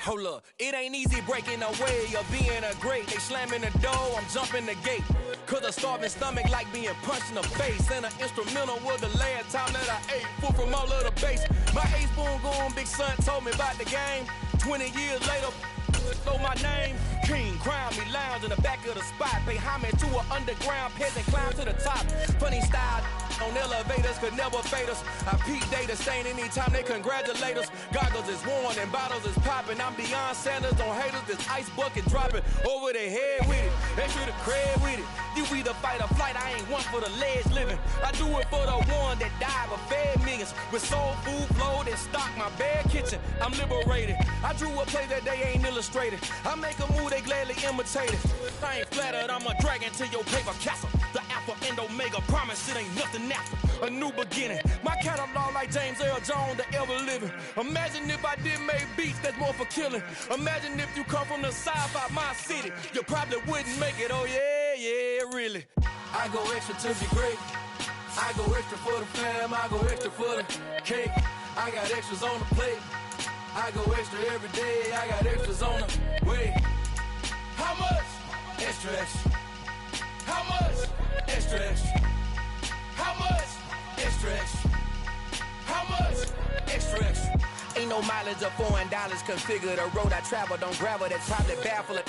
Hold up, it ain't easy breaking away or being a great. They slamming the door, I'm jumping the gate. Cause a starving stomach like being punched in the face. And an instrumental was the last time that I ate. Food from all of the bass. My ace boom goon, big son told me about the game. 20 years later, know my name. King, crown me, lounge in the back of the spot. Pay homage to an underground peasant, climb to the top. Funny style on elevators could never fade us. I peak data stain anytime they congratulate us. Goggles is worn and bottles is popping. I'm Deion Sanders on haters, this ice bucket dropping over their head with it. They should have cred with it. You either fight or flight, I ain't one for the ledge living. I do it for the one that died but fed millions. With soul food flow that stock my bad kitchen. I'm liberated. I drew a play that they ain't illustrated. I make a move, they gladly imitate it. I ain't flattered, I'm a dragon to your paper castle. The Alpha and Omega, promise it ain't nothing after. A new beginning. My catalog like James Earl Jones, the ever living. Imagine if I did make beats that's more for killing. Imagine if you come from the south out my city. You probably wouldn't make it, oh yeah, really. I go extra to be great. I go extra for the fam, I go extra for the cake. I got extras on the plate. I go extra every day, I got extras on the way. How much? Extra, extra. How much? Extra, extra. How much? Extra, extra. How much? Extra, extra. Ain't no mileage of $4 configure the road I travel. Don't gravel, that's probably baffling.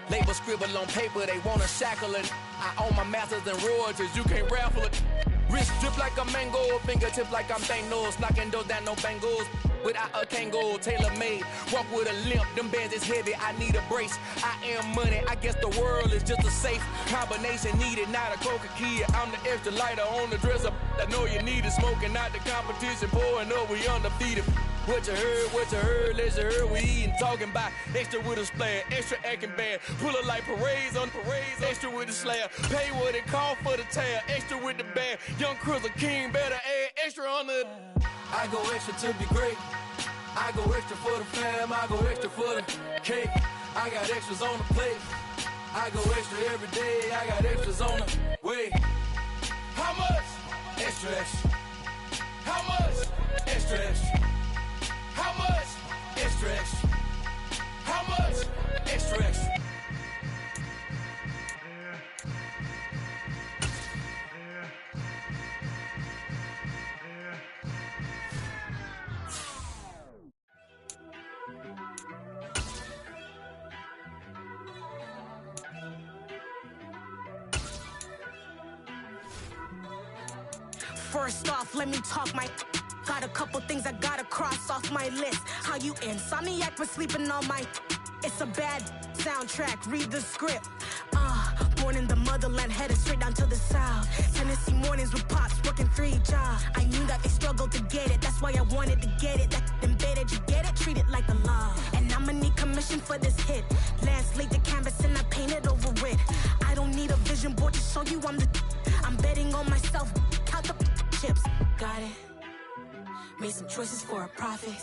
Label scribble on paper, they wanna shackle it. I own my masters and royalties, you can't raffle it. Wrist drip like a mango, fingertips like I'm Thanos. Knocking those down, no bangles. Without a Kango, tailor-made. Walk with a limp, them bands is heavy, I need a brace. I am money, I guess the world is just a safe combination needed, not a coca key. I'm the extra lighter on the dresser. I know you need it, smoking out the competition, pouring up, we undefeated. What you heard, let you heard, we eatin', talking about extra with a splash, extra acting bad, pull it like parades on parades, extra with the slab, pay what it cost for the tab, extra with the bag, young Crizzle King, better add extra on the. I go extra to be great, I go extra for the fam, I go extra for the cake, I got extras on the plate, I go extra every day, I got extras on the way. How much? Extra, extra. How much? Extra, extra. How much? Extra, extra. How much? Extra, extra. First off, let me talk my. Got a couple things I gotta cross off my list. How you insomniac for sleeping on my. It's a bad soundtrack, read the script. Born in the motherland, headed straight down to the south. Tennessee mornings with pops, working 3 jobs. I knew that they struggled to get it, that's why I wanted to get it. That embedded, you get it, treat it like a law. And I'ma need commission for this hit. Last laid the canvas and I painted over it. I don't need a vision board to show you I'm the. I'm betting on myself, count the chips. Got it. Made some choices for a profit.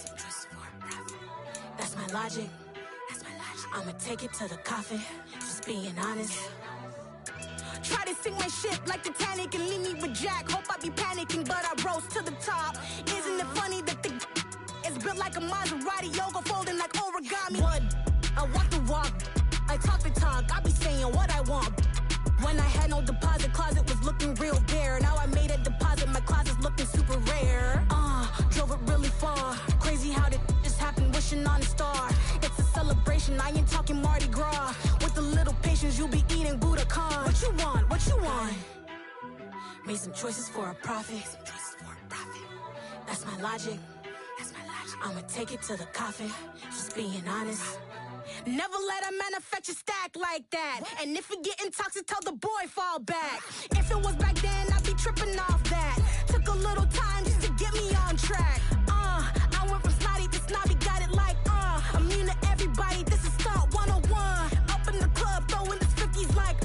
That's my logic. I'ma take it to the coffin. Just being honest. Try to sink my ship like Titanic and leave me with Jack. Hope I be panicking, but I rose to the top. Isn't it funny that the is built like a Maserati, yoga folding like origami? What? I walk the walk. I talk the talk. I be saying what I want. When I had no deposit, closet was looking real bare. Now I made a deposit, my closet's looking super rare. Drove it really far. Crazy how did this happen, wishing on a star. It's a celebration, I ain't talking Mardi Gras. With a little patience, you'll be eating Budokan. What you want, what you want? Made some choices for a profit. That's my logic. I'ma take it to the coffin, just being honest. Never let a manufacture stack like that. And if you getting toxic, tell the boy fall back. If it was back then, I'd be tripping off that. Took a little time just to get me on track. I went from snotty to snobby, got it like immune to everybody, this is stunt 101. Up in the club, throwing the 50s like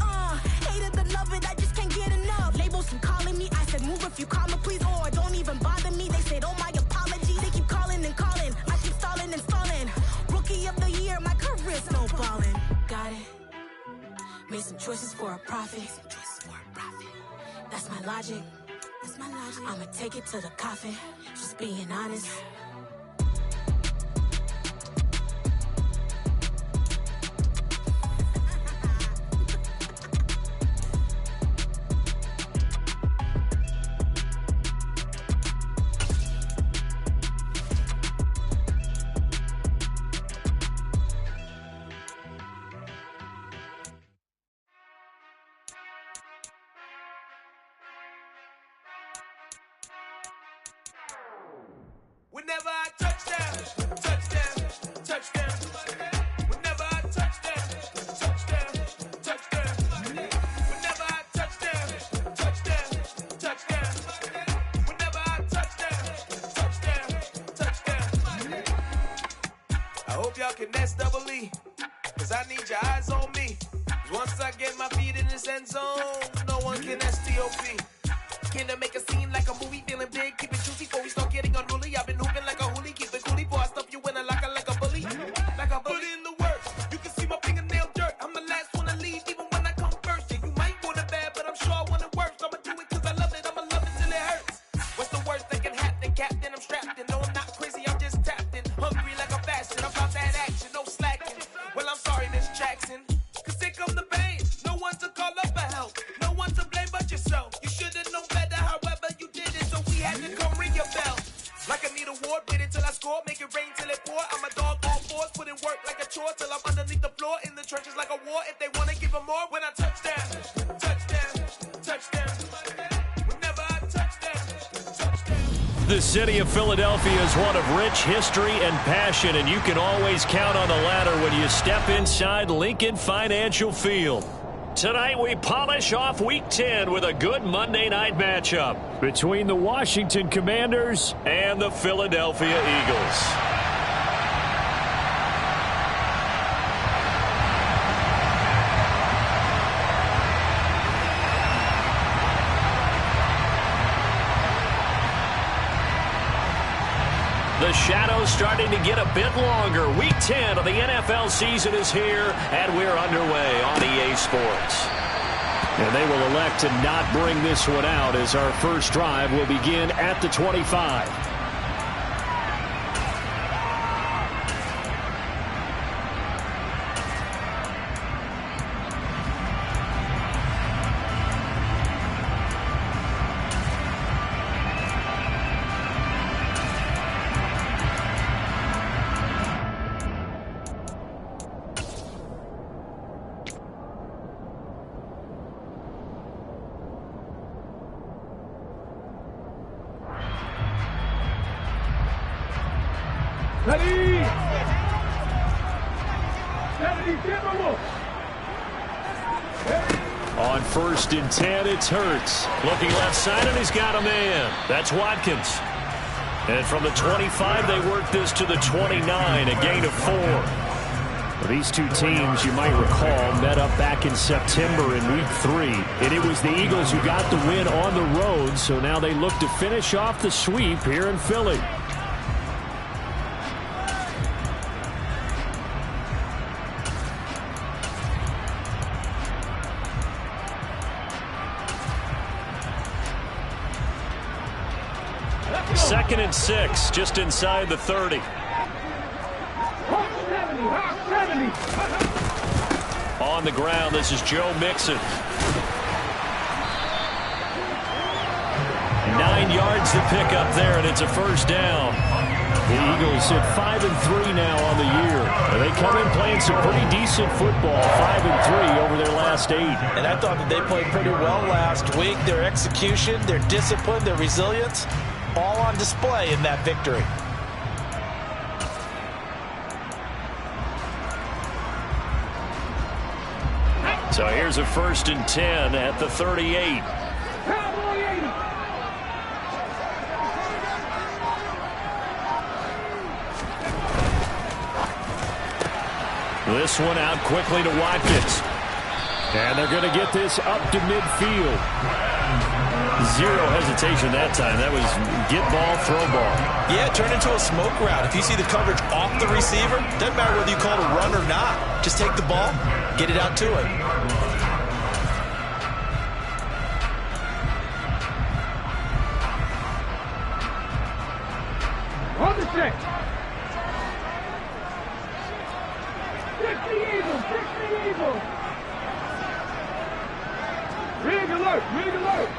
hate it and love it, I just can't get enough. Labels from calling me, I said move if you call me please, or don't even bother me. They said oh my apology, they keep calling and calling. I keep stalling and stalling. Rookie of the year, my career's snowballing. Got it. Made some choices for a profit. That's my logic. I'ma take it to the coffin, just being honest. touchdown, touchdown, touchdown. Whenever I touchdown, touchdown, touchdown. Whenever I touchdown, touchdown, touchdown. Whenever I touchdown, touchdown, touchdown. I hope y'all can nest double E, cause I need your eyes on me. Once I get my feet in this end zone, no one can STOP. Can I make a scene like a movie, feeling big, keep it juicy before we start getting unruly. I've been hooping like a hoolie, keep it coolie before I stuff you in a locker like a bully. Like a bully in the work, you can see my fingernail dirt. I'm the last one to leave, even when I come first. Yeah, you might want it bad, but I'm sure I want it worse. I'ma do it cause I love it, I'ma love it till it hurts. What's the worst that can happen, Captain? I'm strapped in, no I'm not crazy, I'm just tapped in. Hungry like a fashion, I'm about that action, no slacking. Well I'm sorry, Miss Jackson, cause here come the pain. No one to call up for help, no one to blame but yourself. You should've known better, however you did it, so we had to come ring your bell. Like I need a award, wait until I score, make it rain till it pour. I'm a dog all fours, put in work like a chore till I'm underneath the floor, in the trenches like a war. If they wanna give them more, when I touchdown, touchdown, touchdown. Whenever I touchdown, touchdown. The city of Philadelphia is one of rich history and passion, and you can always count on the latter when you step inside Lincoln Financial Field. Tonight we polish off Week 10 with a good Monday night matchup between the Washington Commanders and the Philadelphia Eagles. The shadow's starting to get a bit longer. Week 10 of the NFL season is here, and we're underway on EA Sports. And they will elect to not bring this one out as our first drive will begin at the 25. On 1st and 10, it's Hurts. Looking left side, and he's got a man. That's Watkins. And from the 25, they work this to the 29, a gain of 4. Well, these two teams, you might recall, met up back in September in Week 3. And it was the Eagles who got the win on the road, so now they look to finish off the sweep here in Philly. Second and 6, just inside the 30. On the ground, this is Joe Mixon. 9 yards to pick up there, and it's a first down. The Eagles sit 5-3 now on the year. And they come in playing some pretty decent football, 5-3 over their last 8. And I thought that they played pretty well last week. Their execution, their discipline, their resilience, all on display in that victory. So here's a 1st and 10 at the 38. This one out quickly to Watkins. And they're going to get this up to midfield. Zero hesitation that time. That was get ball, throw ball. Yeah, turn into a smoke route. If you see the coverage off the receiver, doesn't matter whether you call it a run or not. Just take the ball, get it out to it. On the check. Fix the Eagles, fix the Eagles. Rig alert, rig alert.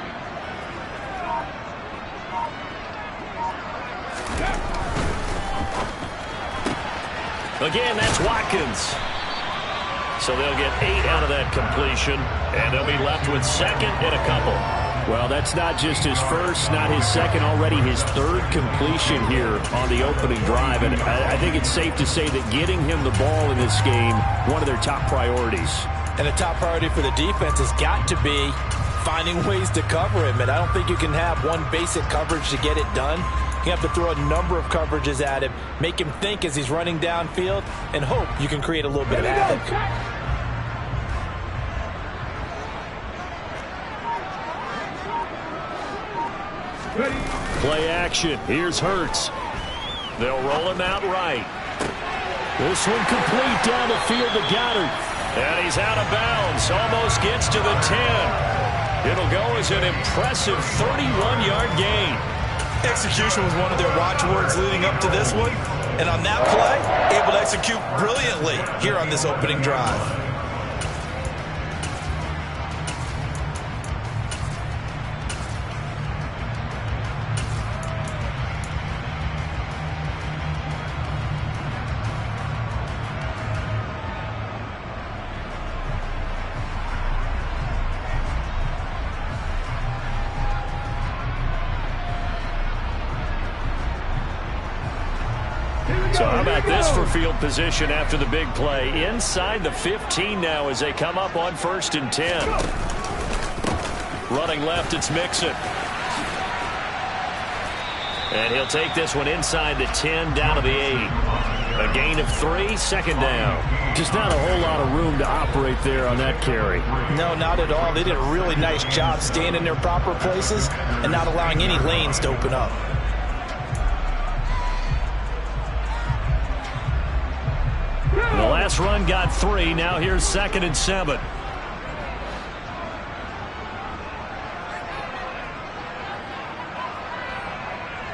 Again, that's Watkins. So they'll get 8 out of that completion, and they'll be left with 2nd and a couple. Well, that's not just his first, not his second, already his third completion here on the opening drive. And I think it's safe to say that getting him the ball in this game, one of their top priorities. And a top priority for the defense has got to be finding ways to cover him. And I don't think you can have one basic coverage to get it done. You have to throw a number of coverages at him, make him think as he's running downfield, and hope you can create a little bit of havoc. Play action. Here's Hurts. They'll roll him out right. This one complete down the field to Goddard. And he's out of bounds. Almost gets to the 10. It'll go as an impressive 31-yard gain. Execution was one of their watchwords leading up to this one. And on that play, able to execute brilliantly here on this opening drive. So how about this for field position after the big play? Inside the 15 now as they come up on 1st and 10. Running left, it's Mixon. And he'll take this one inside the 10 down to the 8. A gain of 3, 2nd down. Just not a whole lot of room to operate there on that carry. No, not at all. They did a really nice job staying in their proper places and not allowing any lanes to open up. The last run got 3. Now here's 2nd and 7.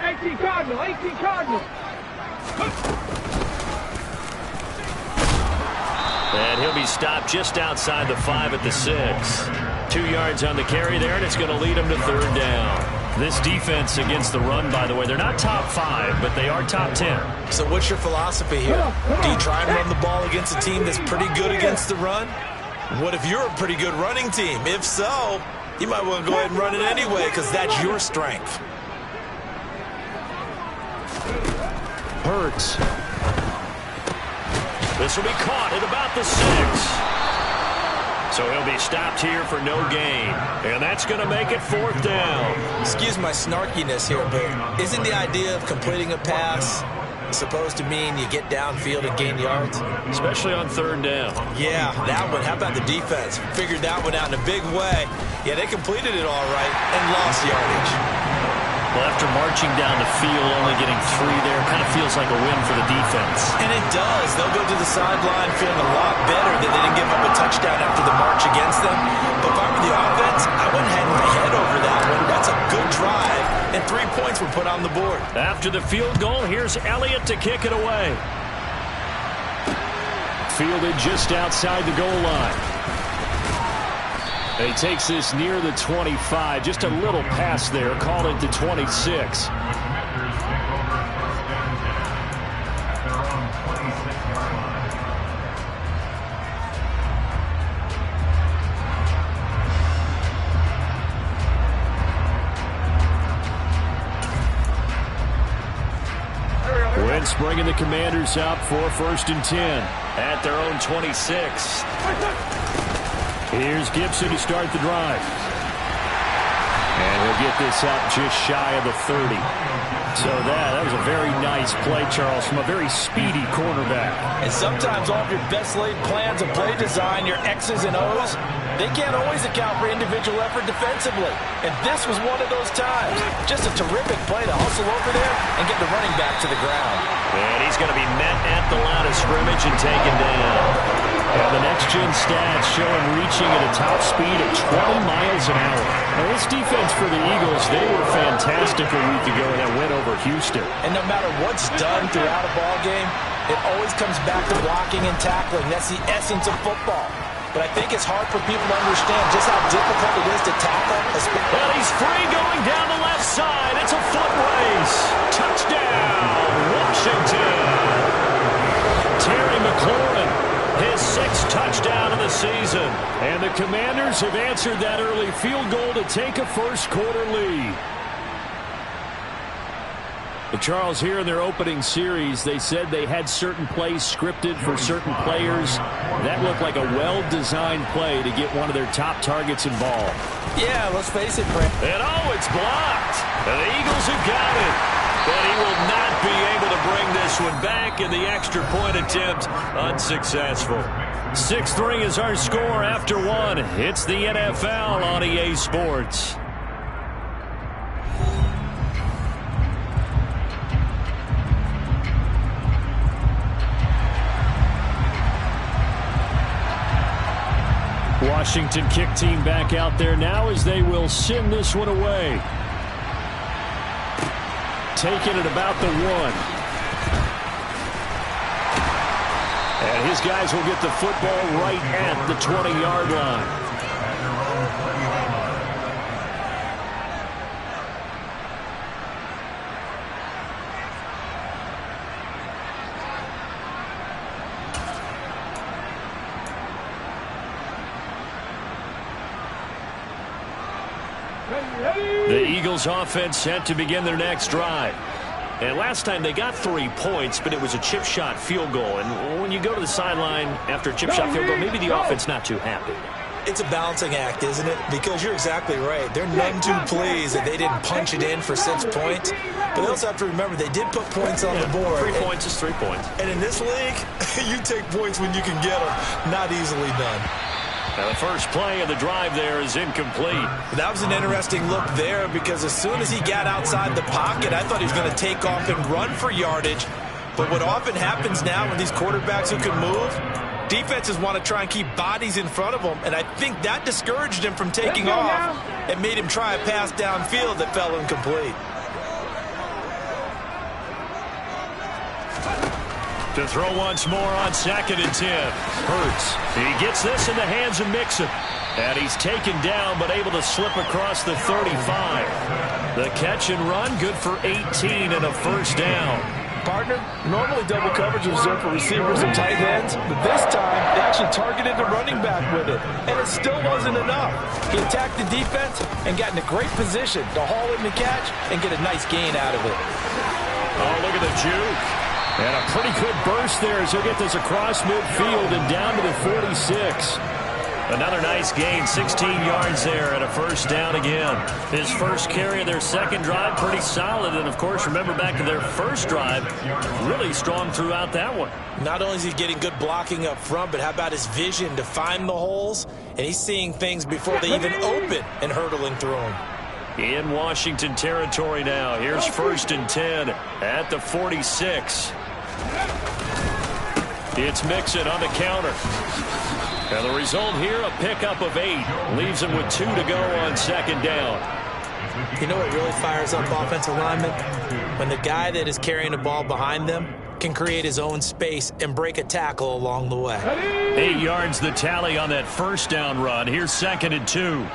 18 Cardinal, 18 Cardinal. And he'll be stopped just outside the 5 at the 6. 2 yards on the carry there, and it's going to lead him to 3rd down. This defense against the run, by the way, they're not top 5, but they are top 10. So what's your philosophy here? Do you try and run the ball against a team that's pretty good against the run? What if you're a pretty good running team? If so, you might want to go ahead and run it anyway because that's your strength. Hurts. This will be caught at about the 6. So he'll be stopped here for no gain. And that's going to make it 4th down. Excuse my snarkiness here, but isn't the idea of completing a pass supposed to mean you get downfield and gain yards? Especially on 3rd down. Yeah, that one. How about the defense? Figured that one out in a big way. Yeah, they completed it all right and lost yardage. Well, after marching down the field, only getting 3 there, kind of feels like a win for the defense. And it does. They'll go to the sideline feeling a lot better that they didn't give up a touchdown after the march against them. But if I were the offense, I went ahead and my head over that one. That's a good drive, and 3 points were put on the board. After the field goal, here's Elliott to kick it away. Fielded just outside the goal line. He takes this near the 25. Just a little pass there. Called it to 26. Wentz bringing the Commanders up for 1st and 10 at their own 26. Here's Gibson to start the drive. And he'll get this up just shy of the 30. So that was a very nice play, Charles, from a very speedy cornerback. And sometimes all of your best laid plans of play design, your X's and O's, they can't always account for individual effort defensively. And this was one of those times. Just a terrific play to hustle over there and get the running back to the ground. And he's going to be met at the line of scrimmage and taken down. And the next-gen stats show him reaching at a top speed of 20 miles an hour. Now, this defense for the Eagles, they were fantastic a week ago in that win over Houston. And no matter what's done throughout a ball game, it always comes back to blocking and tackling. That's the essence of football. But I think it's hard for people to understand just how difficult it is to tackle. Well, he's free going down the left side. It's a foot race. Touchdown, Washington. Terry McLaurin, his 6th touchdown of the season. And the Commanders have answered that early field goal to take a first-quarter lead. But Charles, here in their opening series, they said they had certain plays scripted for certain players. That looked like a well-designed play to get one of their top targets involved. Yeah, let's face it, Brent. And it's blocked. And the Eagles have got it. But he will not be able to bring this one back, and the extra point attempt unsuccessful. 6-3 is our score after one. It's the NFL on EA Sports. Washington kick team back out there now as they will send this one away. Taking it about the 1. And his guys will get the football right at the 20-yard line. The Eagles offense set to begin their next drive. And last time they got 3 points, but it was a chip shot field goal. And when you go to the sideline after a chip shot field goal, maybe the offense not too happy. It's a balancing act, isn't it? Because you're exactly right. They're none too pleased that they didn't punch it in for 6 points. But they also have to remember they did put points on the board. 3 points is 3 points. And in this league, you take points when you can get them. Not easily done. Now the first play of the drive there is incomplete. That was an interesting look there because as soon as he got outside the pocket, I thought he was going to take off and run for yardage. But what often happens now with these quarterbacks who can move, defenses want to try and keep bodies in front of them, and I think that discouraged him from taking off and made him try a pass downfield that fell incomplete. To throw once more on 2nd and 10. Hurts. He gets this in the hands of Mixon. And he's taken down but able to slip across the 35. The catch and run good for 18 and a first down. Partner, normally double coverage is reserved for receivers and tight ends, but this time they actually targeted the running back with it, and it still wasn't enough. He attacked the defense and got in a great position to haul in the catch and get a nice gain out of it. Oh, look at the juke. And a pretty good burst there as he'll get this across midfield and down to the 46. Another nice gain, 16 yards there and a first down again. His first carry of their second drive, pretty solid. And, of course, remember back to their first drive, really strong throughout that one. Not only is he getting good blocking up front, but how about his vision to find the holes? And he's seeing things before they even open and hurtling through them. In Washington territory now. Here's 1st and 10 at the 46. It's Mixon on the counter. And the result here, a pickup of 8. Leaves him with 2 to go on 2nd down. You know what really fires up offensive linemen? When the guy that is carrying the ball behind them can create his own space and break a tackle along the way. 8 yards the tally on that first down run. Here's 2nd and 2.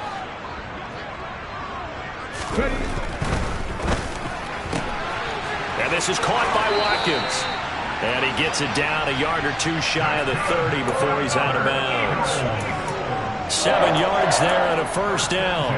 And this is caught by Watkins. And he gets it down a yard or 2 shy of the 30 before he's out of bounds. 7 yards there and a first down.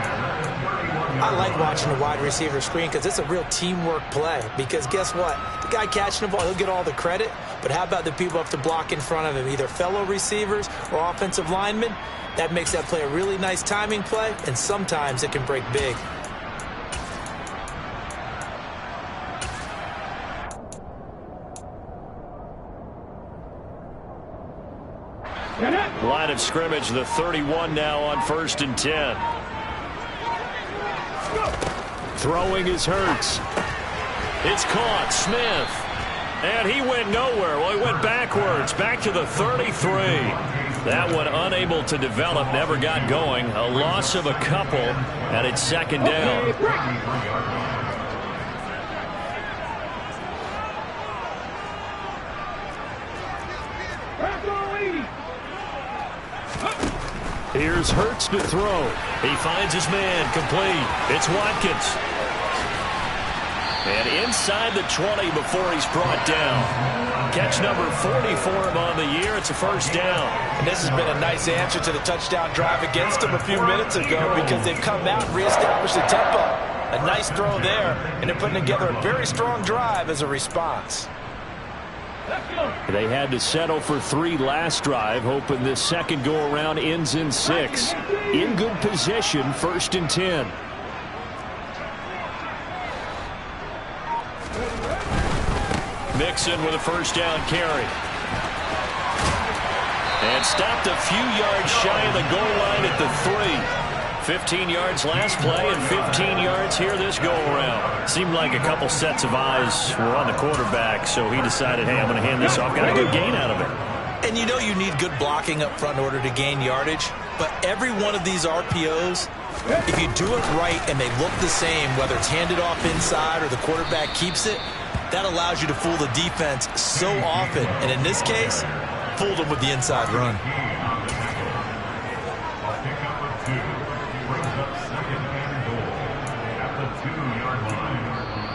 I like watching the wide receiver screen because it's a real teamwork play. Because guess what? The guy catching the ball, he'll get all the credit. But how about the people who have to block in front of him, either fellow receivers or offensive linemen? That makes that play a really nice timing play, and sometimes it can break big. Line of scrimmage, the 31 now on 1st and 10. Throwing is Hurts. It's caught. Smith. And he went nowhere. Well, he went backwards. Back to the 33. That one unable to develop. Never got going. A loss of a couple. And it's 2nd down. Here's Hurts to throw. He finds his man complete. It's Watkins. And inside the 20 before he's brought down. Catch number 40 for him on the year. It's a first down. And this has been a nice answer to the touchdown drive against them a few minutes ago because they've come out and reestablished the tempo. A nice throw there, and they're putting together a very strong drive as a response. They had to settle for 3 last drive, hoping this second go-around ends in 6. In good position, 1st and 10. Mixon with a first down carry. And stopped a few yards shy of the goal line at the 3. 15 yards last play and 15 yards here this go-around. Seemed like a couple sets of eyes were on the quarterback, so he decided, hey, I'm going to hand this off. Got a good gain out of it. And you know you need good blocking up front in order to gain yardage, but every one of these RPOs, if you do it right and they look the same, whether it's handed off inside or the quarterback keeps it, that allows you to fool the defense so often. And in this case, fooled them with the inside run.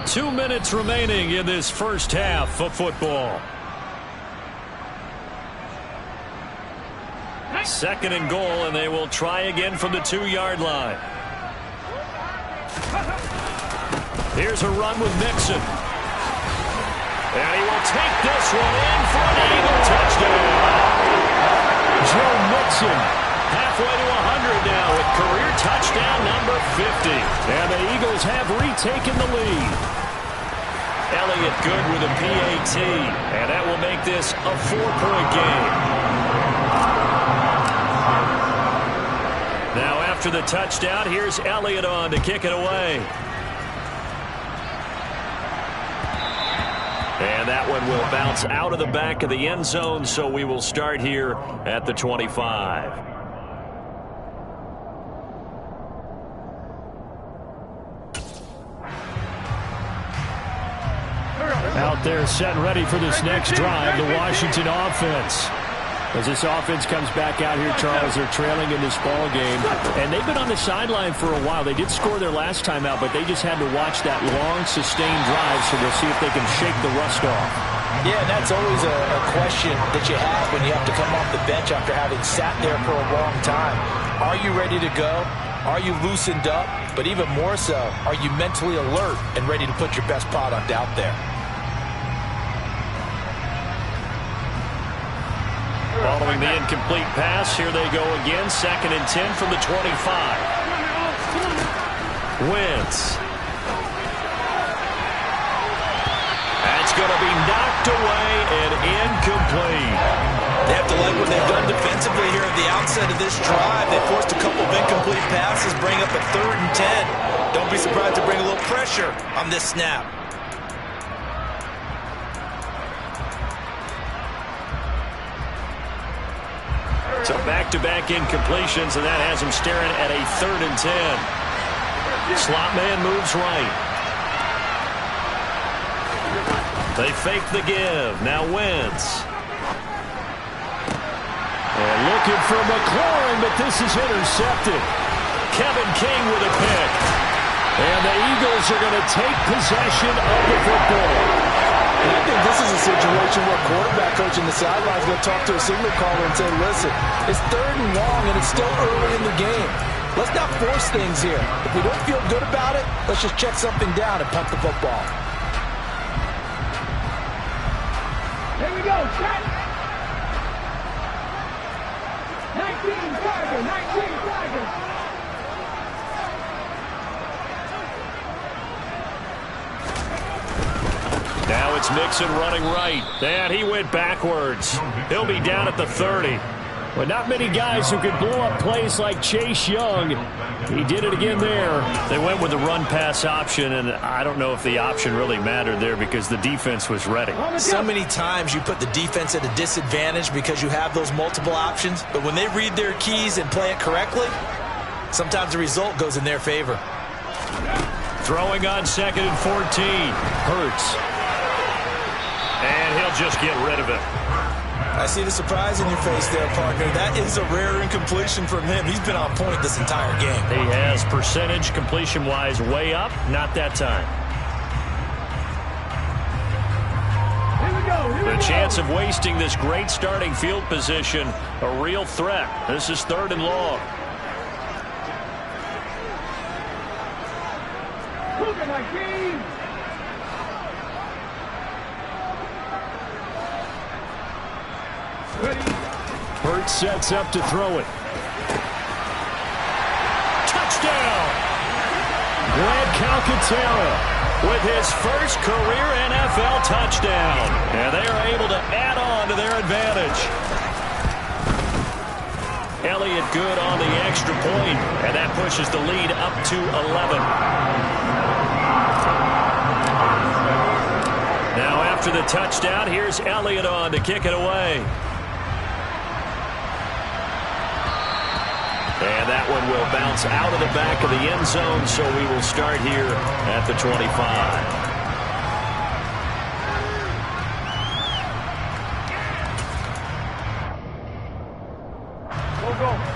Two minutes remaining in this first half of football. 2nd and goal, and they will try again from the 2-yard line. Here's a run with Mixon. And he will take this one in for an Eagle touchdown. Joe Mixon halfway to 100 now with career touchdown number 50. And the Eagles have retaken the lead. Elliott good with a PAT. And that will make this a 4-point game. Now after the touchdown, here's Elliott on to kick it away. And that one will bounce out of the back of the end zone, so we will start here at the 25. Out there set and ready for this next drive, the Washington offense. As this offense comes back out here, Charles, they're trailing in this ball game. And they've been on the sideline for a while. They did score their last time out, but they just had to watch that long, sustained drive, so they'll see if they can shake the rust off. Yeah, and that's always a question that you have when you have to come off the bench after having sat there for a long time. Are you ready to go? Are you loosened up? But even more so, are you mentally alert and ready to put your best product out there? Following the incomplete pass, here they go again. 2nd and 10 from the 25. Wentz. That's going to be knocked away and incomplete. They have to like what they've done defensively here at the outset of this drive. They forced a couple of incomplete passes, bring up a 3rd and 10. Don't be surprised to bring a little pressure on this snap. So back-to-back incompletions, and that has him staring at a 3rd and 10. Slot man moves right. They fake the give. Now Wentz. And looking for McLaurin, but this is intercepted. Kevin King with a pick. And the Eagles are going to take possession of the football. And I think this is a situation where quarterback coach in the sideline is going to talk to a signal caller and say, listen, it's 3rd and long and it's still early in the game. Let's not force things here. If we don't feel good about it, let's just check something down and punt the football. Here we go, check. 19 Tiger, 19 Tiger. Now it's Mixon running right. And he went backwards. He'll be down at the 30. But not many guys who could blow up plays like Chase Young. He did it again there. They went with the run-pass option, and I don't know if the option really mattered there because the defense was ready. So many times you put the defense at a disadvantage because you have those multiple options. But when they read their keys and play it correctly, sometimes the result goes in their favor. Throwing on 2nd and 14. Hurts. And he'll just get rid of it. I see the surprise in your face there, partner. That is a rare incompletion from him. He's been on point this entire game. He has percentage completion-wise way up. Not that time. a chance of wasting this great starting field position. A real threat. This is 3rd and long. Look at my team. Ready. Hurts sets up to throw it. Touchdown! Grant Calcaterra with his first career NFL touchdown. And they are able to add on to their advantage. Elliott good on the extra point, and that pushes the lead up to 11. Now after the touchdown, here's Elliott on to kick it away. And that one will bounce out of the back of the end zone, so we will start here at the 25.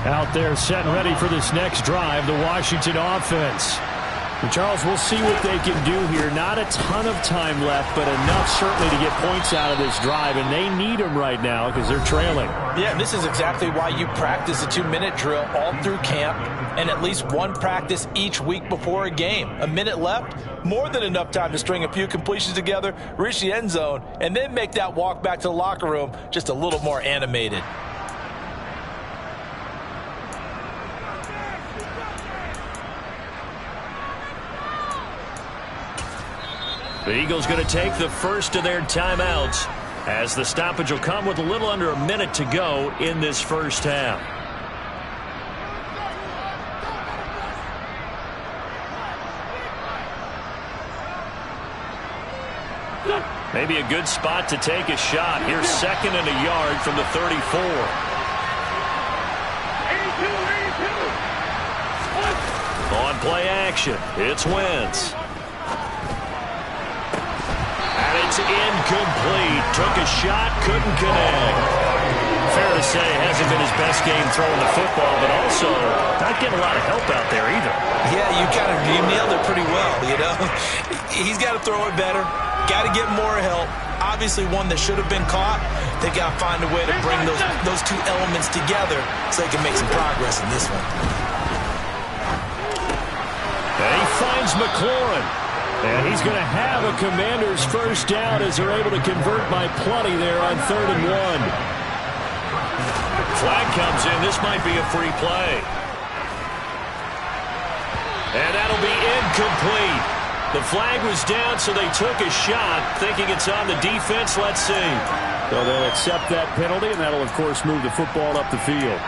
Out there set and ready for this next drive, the Washington offense. And Charles, we'll see what they can do here. Not a ton of time left, but enough certainly to get points out of this drive, and they need them right now because they're trailing. Yeah, this is exactly why you practice a 2-minute drill all through camp and at least one practice each week before a game. A minute left, more than enough time to string a few completions together, reach the end zone, and then make that walk back to the locker room just a little more animated. The Eagles going to take the first of their timeouts as the stoppage will come with a little under a minute to go in this first half. Maybe a good spot to take a shot. Here's 2nd and a yard from the 34. 82. On play action, it's Wentz. It's incomplete. Took a shot, couldn't connect. Fair to say, hasn't been his best game throwing the football, but also not getting a lot of help out there either. Yeah, you nailed it pretty well, you know. He's got to throw it better. Got to get more help. Obviously one that should have been caught. They got to find a way to bring those two elements together so they can make some progress in this one. And he finds McLaurin. And he's going to have a Commanders first down as they're able to convert by plenty there on 3rd and 1. Flag comes in. This might be a free play. And that'll be incomplete. The flag was down, so they took a shot, thinking it's on the defense. Let's see. So they'll accept that penalty, and that'll, of course, move the football up the field.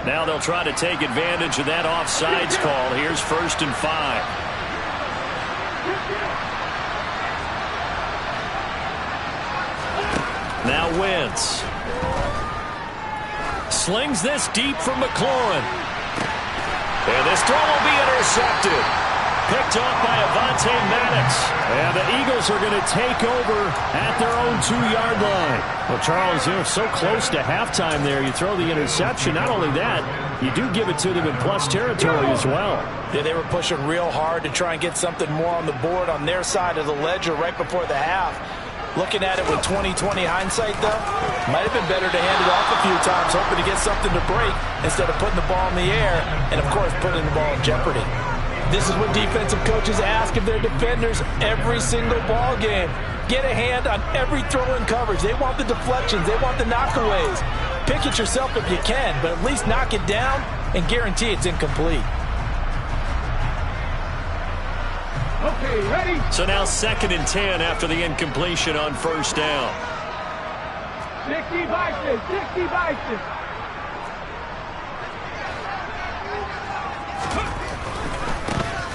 Now they'll try to take advantage of that offsides call. Here's 1st and 5. Now Wentz. Slings this deep from McLaurin. And this throw will be intercepted. Picked off by Avonte Maddox. And the Eagles are going to take over at their own 2-yard line. Well, Charles, they're so close to halftime there. You throw the interception. Not only that, you do give it to them in plus territory as well. Yeah, they were pushing real hard to try and get something more on the board on their side of the ledger right before the half. Looking at it with 20/20 hindsight, though, might have been better to hand it off a few times, hoping to get something to break instead of putting the ball in the air and, of course, putting the ball in jeopardy. This is what defensive coaches ask of their defenders every single ball game. Get a hand on every throw-in coverage. They want the deflections. They want the knockaways. Pick it yourself if you can, but at least knock it down and guarantee it's incomplete. Okay, ready? So now 2nd and 10 after the incompletion on 1st down. 60 Bison, 60 Bison.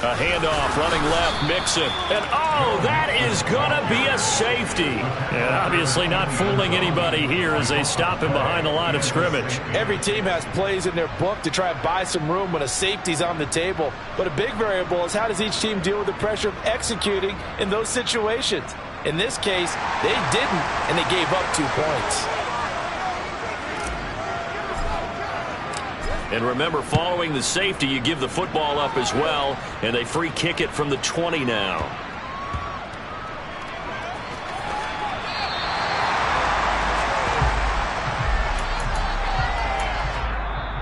A handoff, running left, Mixon. And, oh, that is going to be a safety. And obviously not fooling anybody here as they stop him behind the line of scrimmage. Every team has plays in their book to try and buy some room when a safety's on the table. But a big variable is how does each team deal with the pressure of executing in those situations. In this case, they didn't, and they gave up 2 points. And remember, following the safety, you give the football up as well, and they free kick it from the 20 now.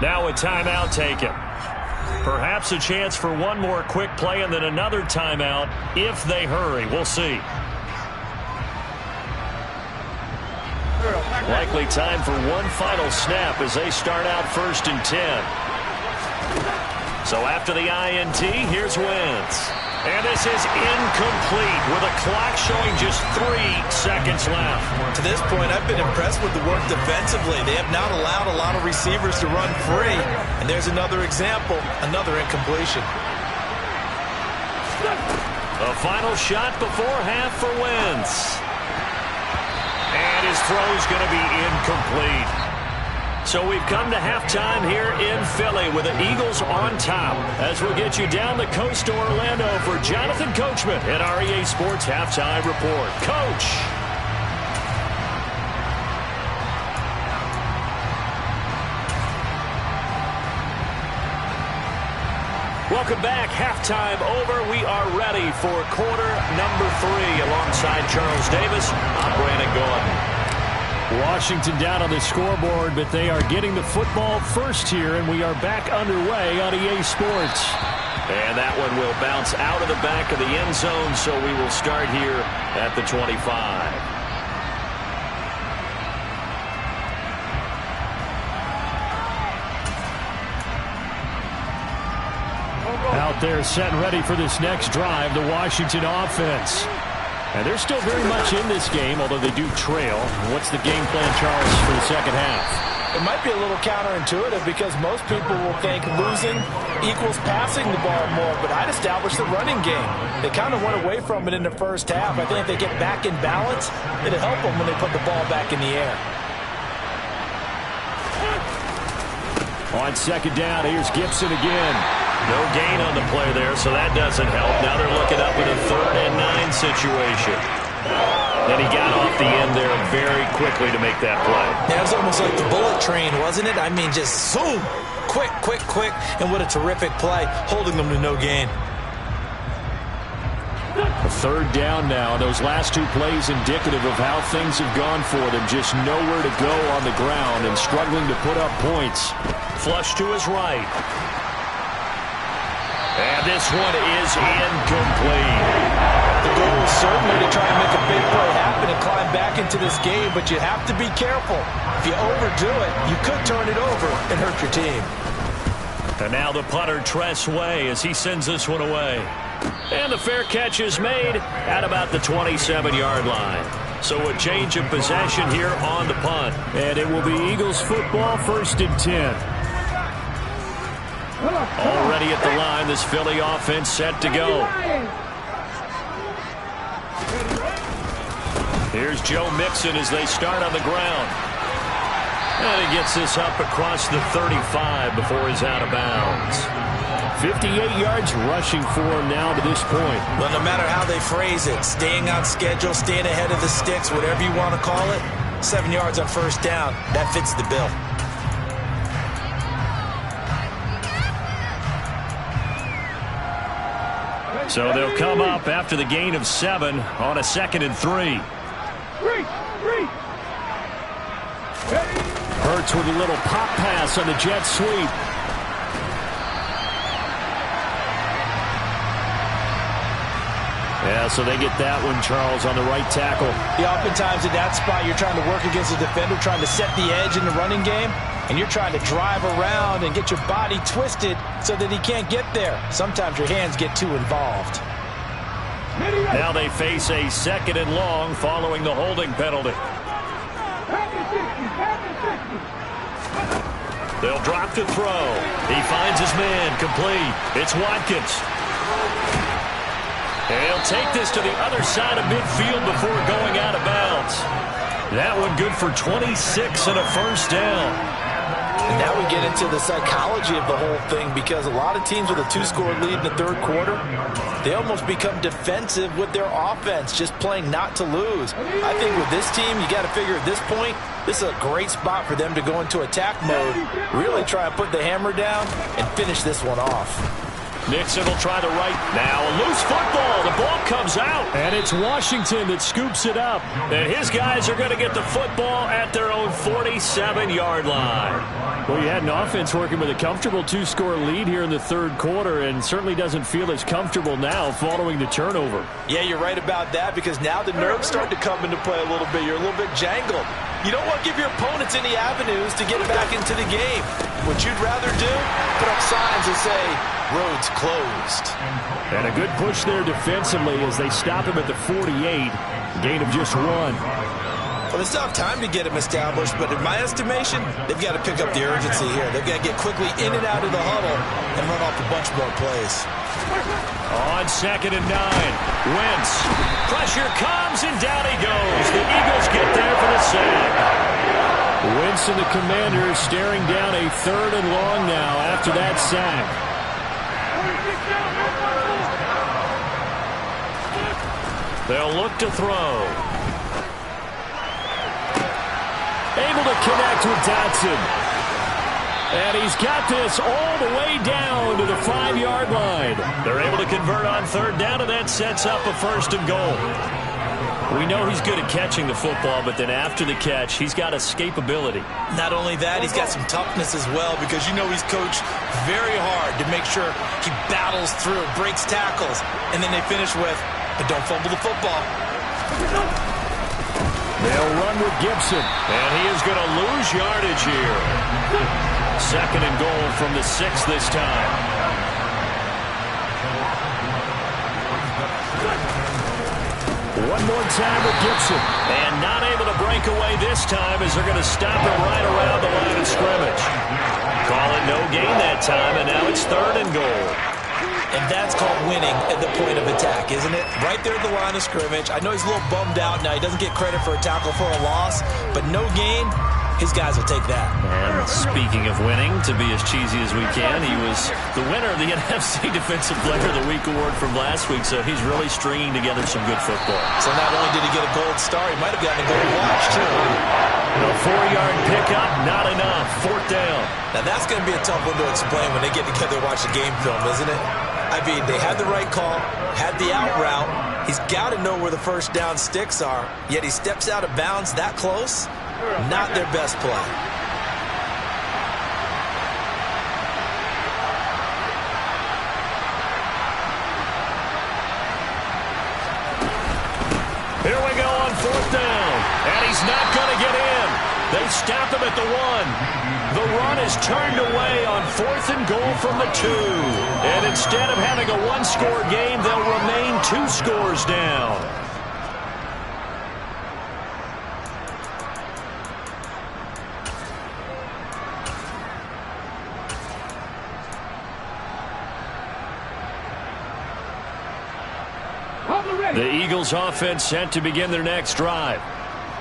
Now a timeout taken. Perhaps a chance for one more quick play and then another timeout if they hurry. We'll see. Likely time for one final snap as they start out 1st and 10. So after the INT, here's Wentz. And this is incomplete with a clock showing just 3 seconds left. To this point, I've been impressed with the work defensively. They have not allowed a lot of receivers to run free. And there's another example, another incompletion. A final shot before half for Wentz. And his throw's going to be incomplete. So we've come to halftime here in Philly with the Eagles on top. As we'll get you down the coast to Orlando for Jonathan Coachman at REA Sports Halftime Report. Coach. Welcome back. Halftime over. We are ready for quarter number 3 alongside Charles Davis. I'm Brandon Gordon. Washington down on the scoreboard, but they are getting the football first here, and we are back underway on EA Sports. And that one will bounce out of the back of the end zone, so we will start here at the 25. Out there set and ready for this next drive, the Washington offense. And they're still very much in this game, although they do trail. What's the game plan, Charles, for the second half? It might be a little counterintuitive because most people will think losing equals passing the ball more, but I'd establish the running game. They kind of went away from it in the first half. I think if they get back in balance, it'll help them when they put the ball back in the air. On second down, here's Gibson again. No gain on the play there, so that doesn't help. Now they're looking up in a 3rd and 9 situation. And he got off the end there very quickly to make that play. Yeah, it was almost like the bullet train, wasn't it? I mean, just zoom, quick, quick, quick, and what a terrific play, holding them to no gain. A 3rd down now. Those last 2 plays indicative of how things have gone for them. Just nowhere to go on the ground and struggling to put up points. Flush to his right. And this one is incomplete. The goal is certainly to try and make a big play happen and climb back into this game, but you have to be careful. If you overdo it, you could turn it over and hurt your team. And now the punter, Tress Way, as he sends this one away. And the fair catch is made at about the 27-yard line. So a change of possession here on the punt. And it will be Eagles football, 1st and 10. Already at the line, this Philly offense set to go. Here's Joe Mixon as they start on the ground. And he gets this up across the 35 before he's out of bounds. 58 yards rushing for him now to this point. Well, no matter how they phrase it, staying on schedule, staying ahead of the sticks, whatever you want to call it, 7 yards on 1st down, that fits the bill. So they'll come up after the gain of 7 on a 2nd and 3. Hurts with a little pop pass on the jet sweep. Yeah, so they get that one, Charles, on the right tackle. Yeah, oftentimes in that spot, you're trying to work against a defender, trying to set the edge in the running game, and you're trying to drive around and get your body twisted so that he can't get there. Sometimes your hands get too involved. Now they face a 2nd and long following the holding penalty. They'll drop to throw. He finds his man, complete. It's Watkins. He'll take this to the other side of midfield before going out of bounds. That one good for 26 and a 1st down. And now we get into the psychology of the whole thing, because a lot of teams with a 2-score lead in the third quarter, they almost become defensive with their offense, just playing not to lose. I think with this team, you got to figure at this point, this is a great spot for them to go into attack mode, really try and put the hammer down and finish this one off. Nixon will try the right. Now a loose football. The ball comes out. And it's Washington that scoops it up. And his guys are going to get the football at their own 47-yard line. Well, you had an offense working with a comfortable 2-score lead here in the third quarter, and certainly doesn't feel as comfortable now following the turnover. Yeah, you're right about that, because now the nerves start to come into play a little bit. You're a little bit jangled. You don't want to give your opponents any avenues to get back into the game. What you'd rather do, put up signs that say, roads closed. And a good push there defensively as they stop him at the 48. Gain of just 1. Well, they still have time to get him established, but in my estimation, they've got to pick up the urgency here. They've got to get quickly in and out of the huddle and run off a bunch more plays. On 2nd and 9, Wentz. Pressure comes, and down he goes. The Eagles get there for the sack. Wentz and the Commanders staring down a 3rd and long now after that sack. They'll look to throw. Able to connect with Dotson. And he's got this all the way down to the 5-yard line. They're able to convert on 3rd down, and that sets up a 1st and goal. We know he's good at catching the football, but then after the catch, he's got escapability. Not only that, he's got some toughness as well, because you know he's coached very hard to make sure he battles through, breaks tackles, and then they finish with, but don't fumble the football. They'll run with Gibson. And he is going to lose yardage here. 2nd and goal from the 6 this time. One more time with Gibson. And not able to break away this time as they're going to stop him right around the line of scrimmage. Call it no gain that time, and now it's 3rd and goal. And that's called winning at the point of attack, isn't it? Right there at the line of scrimmage. I know he's a little bummed out now. He doesn't get credit for a tackle for a loss, but no gain, his guys will take that. And speaking of winning, to be as cheesy as we can, he was the winner of the NFC Defensive Player of the Week award from last week, so he's really stringing together some good football. So not only did he get a gold star, he might have gotten a gold watch, too. A 4-yard pickup, not enough. 4th down. Now that's going to be a tough one to explain when they get together and watch the game film, isn't it? I mean, they had the right call, had the out route. He's got to know where the 1st down sticks are, yet he steps out of bounds that close. Not their best play. Here we go on 4th down. And he's not going to get in. They stop him at the 1. The run is turned away on 4th and goal from the 2. And instead of having a 1-score game, they'll remain 2 scores down. The Eagles offense set to begin their next drive.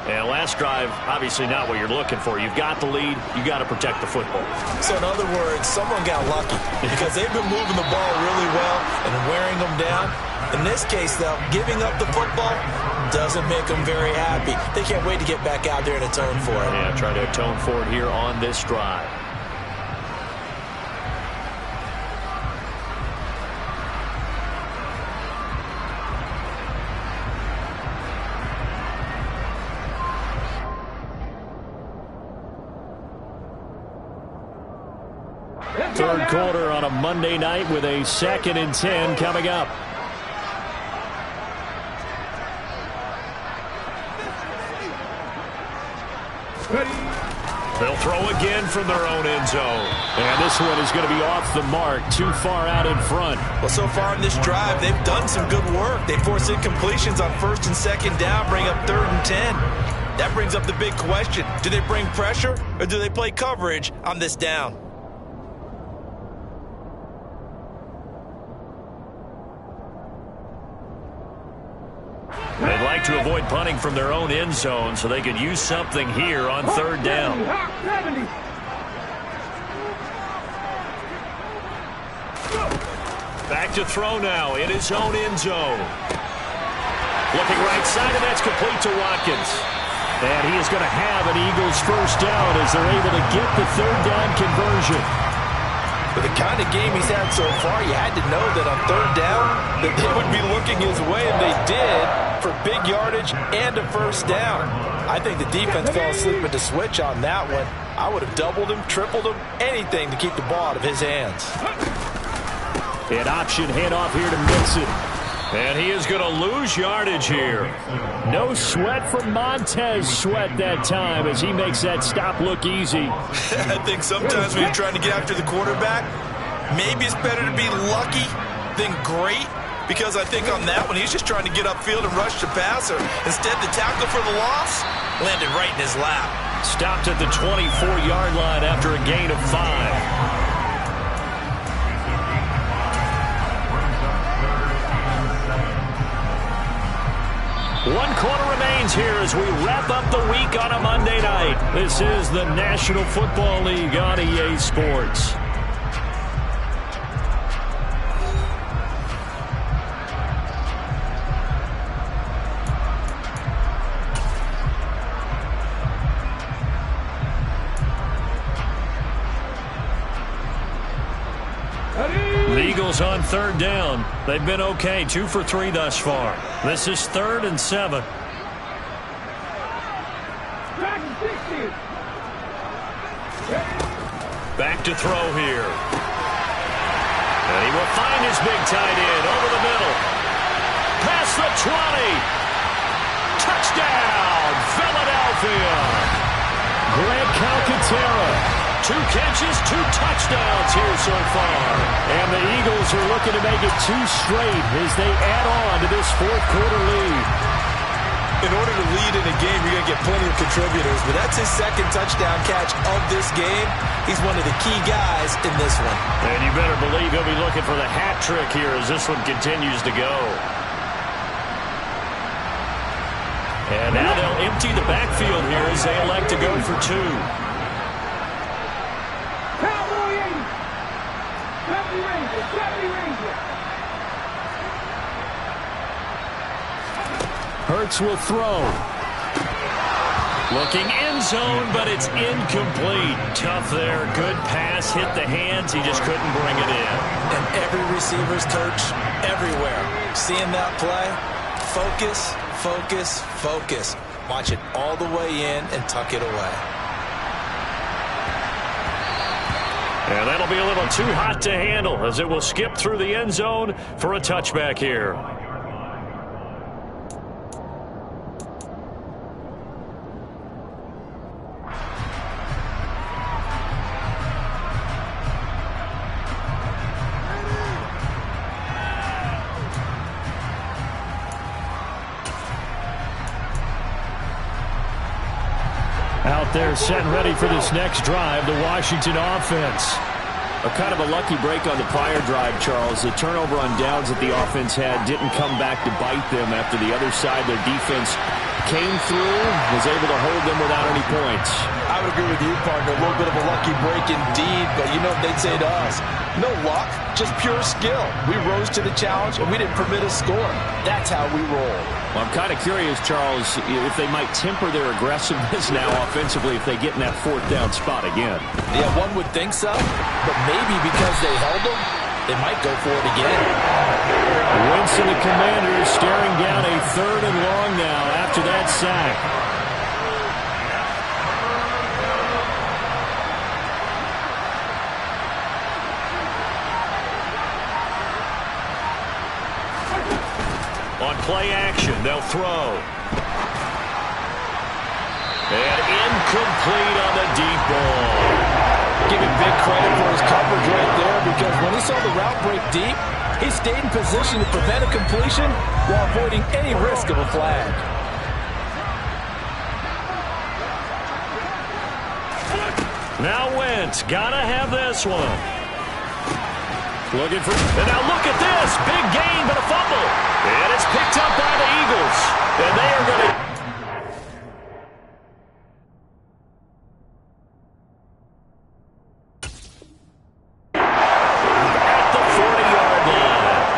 And last drive, obviously not what you're looking for. You've got the lead. You got to protect the football. So in other words, someone got lucky because they've been moving the ball really well and wearing them down. In this case, though, giving up the football doesn't make them very happy. They can't wait to get back out there and atone for it. Yeah, try to atone for it here on this drive. Third quarter on a Monday night with a 2nd and 10 coming up. They'll throw again from their own end zone. And this one is going to be off the mark, too far out in front. Well, so far in this drive, they've done some good work. They force incompletions on 1st and 2nd down, bring up 3rd and 10. That brings up the big question. Do they bring pressure or do they play coverage on this down? They'd like to avoid punting from their own end zone so they could use something here on 3rd down. Back to throw now in his own end zone. Looking right side, and that's complete to Watkins. And he is going to have an Eagles first down as they're able to get the third down conversion. With the kind of game he's had so far, you had to know that on third down that they would be looking his way, and they did for big yardage and a first down. I think the defense fell asleep at the switch on that one. I would have doubled him, tripled him, anything to keep the ball out of his hands. An option handoff here to Mixon. And he is going to lose yardage here. No sweat from Montez Sweat that time as he makes that stop look easy. I think sometimes when you're trying to get after the quarterback, maybe it's better to be lucky than great, because I think on that one he's just trying to get upfield and rush the passer. Instead, the tackle for the loss landed right in his lap. Stopped at the 24-yard line after a gain of 5. One quarter remains here as we wrap up the week on a Monday night. This is the National Football League on EA Sports. The Eagles on third down. They've been okay, 2 for 3 thus far. This is 3rd and 7. Back to throw here. And he will find his big tight end over the middle. Past the 20. Touchdown, Philadelphia. Grant Calcaterra. 2 catches, 2 touchdowns here so far. And the Eagles are looking to make it 2 straight as they add on to this fourth quarter lead. In order to lead in a game, you're going to get plenty of contributors, but that's his second touchdown catch of this game. He's one of the key guys in this one. And you better believe he'll be looking for the hat trick here as this one continues to go. And now they'll empty the backfield here as they elect to go for 2. Hurts will throw. Looking end zone, but it's incomplete. Tough there. Good pass. Hit the hands. He just couldn't bring it in. And every receiver's coach everywhere. Seeing that play, focus, focus, focus. Watch it all the way in and tuck it away. And that'll be a little too hot to handle as it will skip through the end zone for a touchback here. Out there set and ready for this next drive, the Washington offense. A kind of a lucky break on the prior drive, Charles. The turnover on downs that the offense had didn't come back to bite them after the other side. Their defense came through, was able to hold them without any points. I would agree with you, partner. A little bit of a lucky break indeed, but you know what they'd say to us? No luck, just pure skill. We rose to the challenge, and we didn't permit a score. That's how we roll. Well, I'm kind of curious, Charles, if they might temper their aggressiveness now offensively if they get in that fourth down spot again. Yeah, one would think so, but maybe because they held them, they might go for it again. Wentz and the Commanders staring down a 3rd and long now after that sack. On play action, they'll throw. And incomplete on the deep ball. Give him big credit for his coverage right there, because when he saw the route break deep, he stayed in position to prevent a completion while avoiding any risk of a flag. Now Wentz, gotta have this one. Looking for, and now look at this. Big gain, but a fumble. And it's picked up by the Eagles. And they are going to... at the 40-yard line.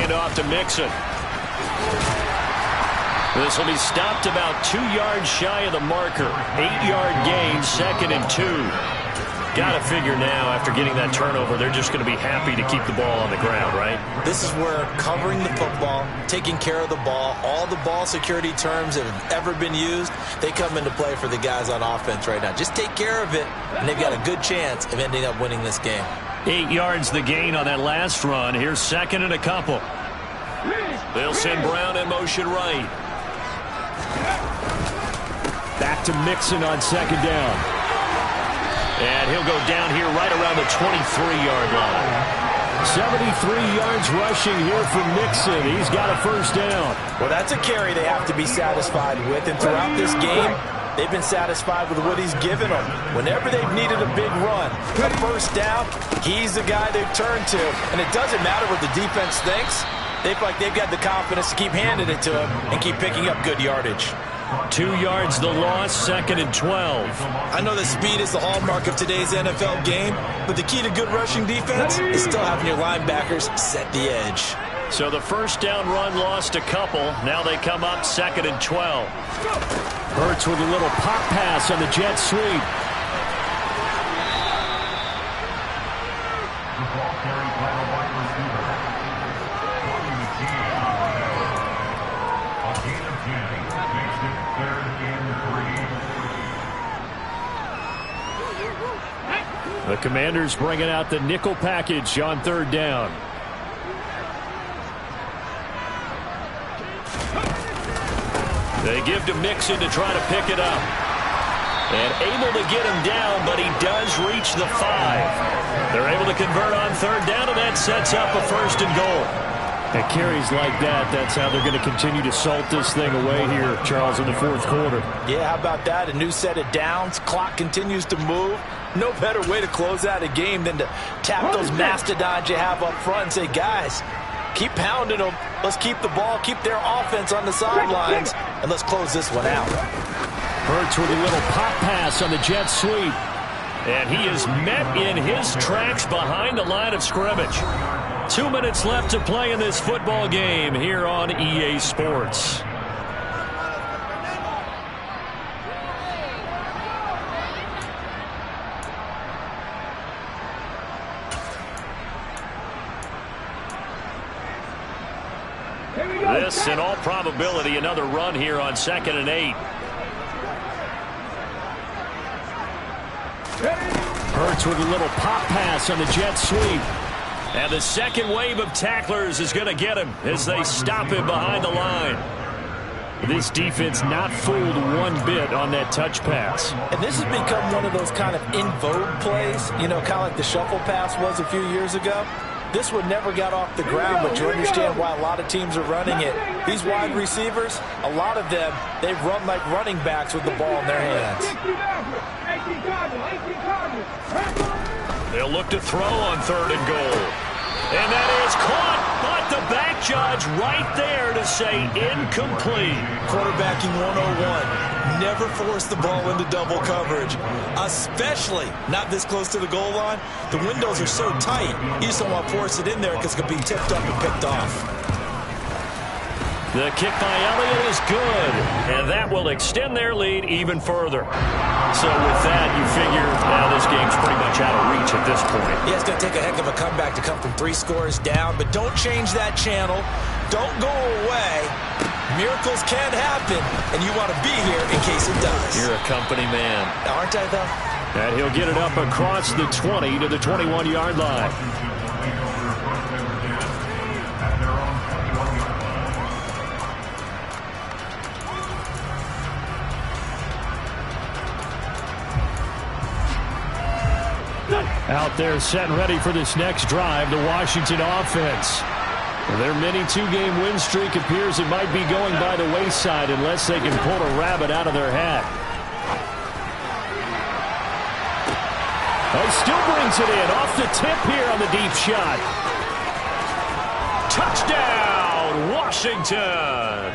handoff to Mixon. This will be stopped about 2 yards shy of the marker. 8-yard gain, 2nd and 2. Got to figure now, after getting that turnover, they're just going to be happy to keep the ball on the ground, right? This is where covering the football, taking care of the ball, all the ball security terms that have ever been used, they come into play for the guys on offense right now. Just take care of it, and they've got a good chance of ending up winning this game. 8 yards the gain on that last run. Here's 2nd and a couple. They'll send Brown in motion right. Back to Mixon on 2nd down. And he'll go down here right around the 23-yard line. 73 yards rushing here from Mixon. He's got a first down. Well, that's a carry they have to be satisfied with. And throughout this game, they've been satisfied with what he's given them. Whenever they've needed a big run, a first down, he's the guy they've turned to. And it doesn't matter what the defense thinks. They feel like they've got the confidence to keep handing it to him and keep picking up good yardage. 2 yards the loss, 2nd and 12. I know that speed is the hallmark of today's NFL game, but the key to good rushing defense is still having your linebackers set the edge. So the first down run lost a couple. Now they come up 2nd and 12. Hurts with a little pop pass on the jet sweep. The Commanders bringing out the nickel package on 3rd down. They give to Mixon to try to pick it up. And able to get him down, but he does reach the 5. They're able to convert on 3rd down, and that sets up a 1st and goal. And carries like that, that's how they're going to continue to salt this thing away here, Charles, in the 4th quarter. Yeah, how about that? A new set of downs. Clock continues to move. No better way to close out a game than to tap those mastodons you have up front and say, guys, keep pounding them. Let's keep the ball, keep their offense on the sidelines, and let's close this one out. Hurts with a little pop pass on the jet sweep. And he is met in his tracks behind the line of scrimmage. 2 minutes left to play in this football game here on EA Sports. This, in all probability, another run here on 2nd and 8. Hurts with a little pop pass on the jet sweep. And the second wave of tacklers is going to get him as they stop him behind the line. This defense not fooled one bit on that touch pass. And this has become one of those kind of in vogue plays, you know, kind of like the shuffle pass was a few years ago. This one never got off the ground, but you understand why a lot of teams are running it. These wide receivers, a lot of them, they run like running backs with the ball in their hands. They'll look to throw on 3rd and goal. And that is caught, but the back judge right there to say incomplete. Quarterbacking 101. Never force the ball into double coverage, especially not this close to the goal line. The windows are so tight, you just don't want to force it in there because it could be tipped up and picked off. The kick by Elliott is good, and that will extend their lead even further. So with that, you figure now this game's pretty much out of reach at this point. Yeah, it's going to take a heck of a comeback to come from 3 scores down, but don't change that channel. Don't go away. Miracles can happen, and you want to be here in case it does. You're a company man. Aren't I, though? And he'll get it up across the 20 to the 21-yard line. Out there set and ready for this next drive, the Washington offense. Their mini 2-game win streak appears it might be going by the wayside unless they can pull a rabbit out of their hat. He still brings it in off the tip here on the deep shot. Touchdown, Washington.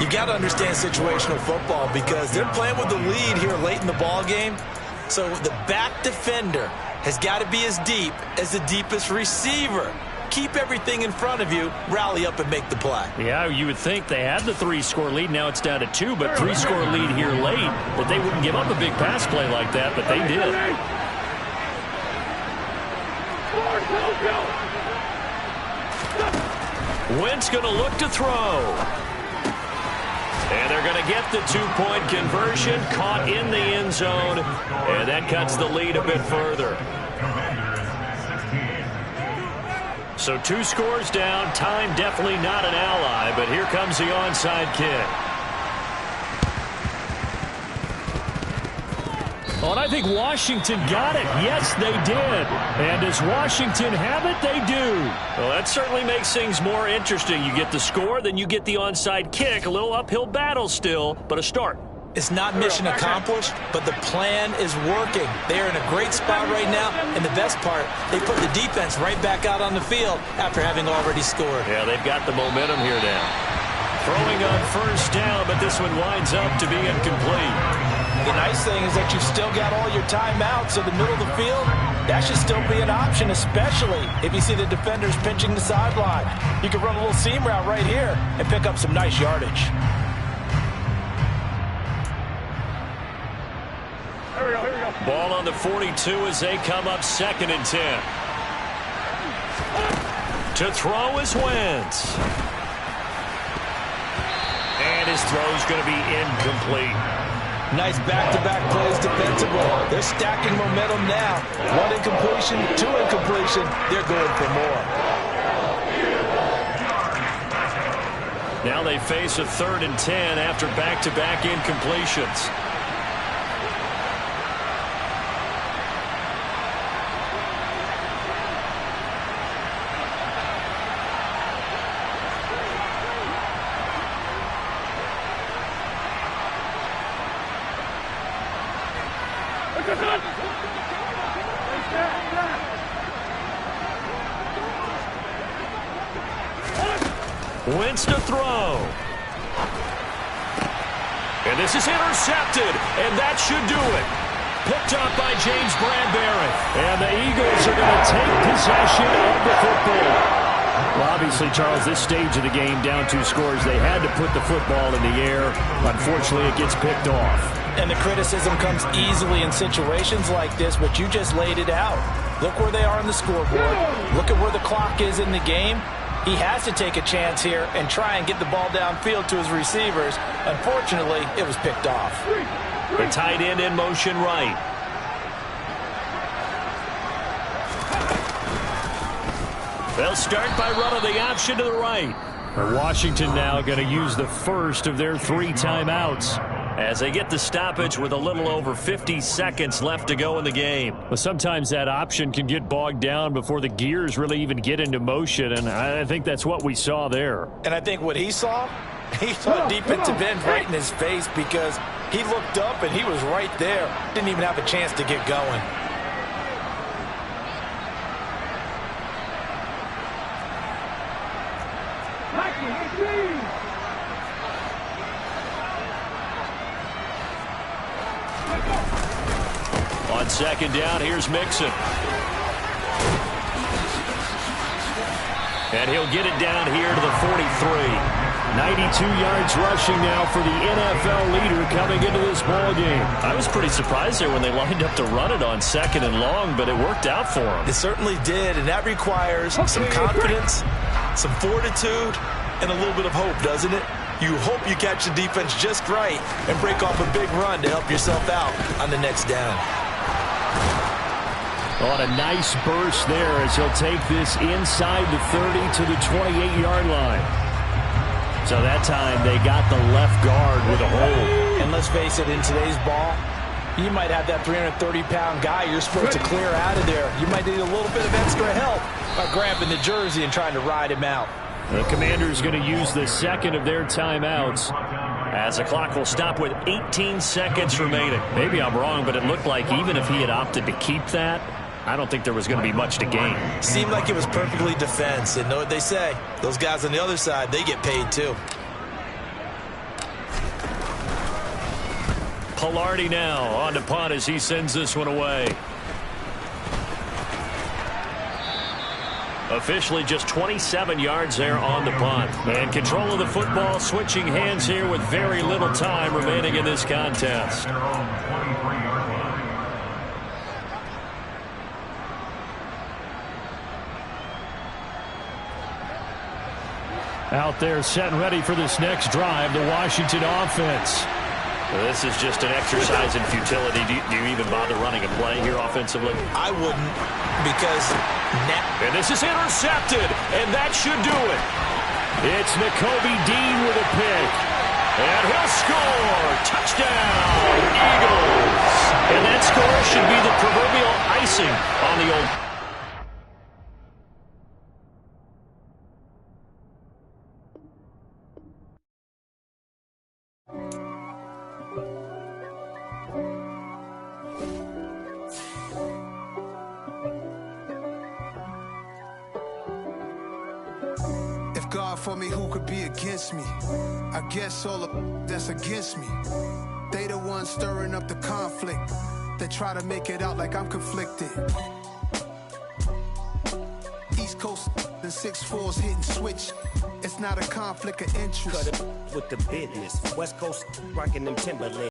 You got to understand situational football because they're playing with the lead here late in the ball game. So the back defender has got to be as deep as the deepest receiver. Keep everything in front of you, rally up and make the play. Yeah, you would think they had the 3-score lead. Now it's down to 2, but 3-score lead here late, that they wouldn't give up a big pass play like that, but they did. Wentz going to look to throw. And they're going to get the 2-point conversion, caught in the end zone, and that cuts the lead a bit further. So 2 scores down, time definitely not an ally, but here comes the onside kick. Oh, and I think Washington got it. Yes, they did. And does Washington have it? They do. Well, that certainly makes things more interesting. You get the score, then you get the onside kick. A little uphill battle still, but a start. It's not mission accomplished, but the plan is working. They are in a great spot right now, and the best part, they put the defense right back out on the field after having already scored. Yeah, they've got the momentum here now. Throwing on first down, but this one winds up to be incomplete. The nice thing is that you've still got all your timeouts in the middle of the field. That should still be an option, especially if you see the defenders pinching the sideline. You can run a little seam route right here and pick up some nice yardage. Ball on the 42 as they come up 2nd and 10. To throw is Wentz. And his throw's going to be incomplete. Nice back-to-back plays defensively. They're stacking momentum now. 1 incompletion, 2 incompletion. They're going for more. Now they face a 3rd and 10 after back-to-back incompletions. Wentz to throw. And this is intercepted, and that should do it. Picked up by James Bradbury. And the Eagles are going to take possession of the football. Well, obviously, Charles, this stage of the game, down 2 scores, they had to put the football in the air. Unfortunately, it gets picked off. And the criticism comes easily in situations like this, but you just laid it out. Look where they are on the scoreboard. Look at where the clock is in the game. He has to take a chance here and try and get the ball downfield to his receivers. Unfortunately, it was picked off. The tight end in motion right. They'll start by running the option to the right. Washington now going to use the first of their 3 timeouts as they get the stoppage with a little over 50 seconds left to go in the game. Well, sometimes that option can get bogged down before the gears really even get into motion, and I think that's what we saw there. And I think what he saw a defensive end right in his face because he looked up and he was right there. Didn't even have a chance to get going. On 2nd down, here's Mixon. And he'll get it down here to the 43. 92 yards rushing now for the NFL leader coming into this ball game. I was pretty surprised there when they lined up to run it on 2nd and long, but it worked out for him. It certainly did, and that requires some confidence, some fortitude, and a little bit of hope, doesn't it? You hope you catch the defense just right and break off a big run to help yourself out on the next down. On a nice burst there as he'll take this inside the 30 to the 28-yard line. So that time they got the left guard with a hold. And let's face it, in today's ball, you might have that 330-pound guy you're supposed to clear out of there. You might need a little bit of extra help by grabbing the jersey and trying to ride him out. The Commanders going to use the 2nd of their timeouts as the clock will stop with 18 seconds remaining. Maybe I'm wrong, but it looked like even if he had opted to keep that, I don't think there was going to be much to gain. Seemed like it was perfectly defense. And know what they say? Those guys on the other side, they get paid too. Pilardi now on to punt as he sends this one away. Officially just 27 yards there on the punt. And control of the football switching hands here with very little time remaining in this contest. Out there set and ready for this next drive, the Washington offense. This is just an exercise in futility. Do you even bother running a play here offensively? I wouldn't, because and this is intercepted, and that should do it. It's Nakobe Dean with a pick, and he'll score. Touchdown, Eagles. And that score should be the proverbial icing on the old. God for me, who could be against me? I guess all of that's against me. They the ones stirring up the conflict. They try to make it out like I'm conflicted. East Coast and 6'4's hitting switch. It's not a conflict of interest. Cut it with the business. West Coast rocking them Timberlands.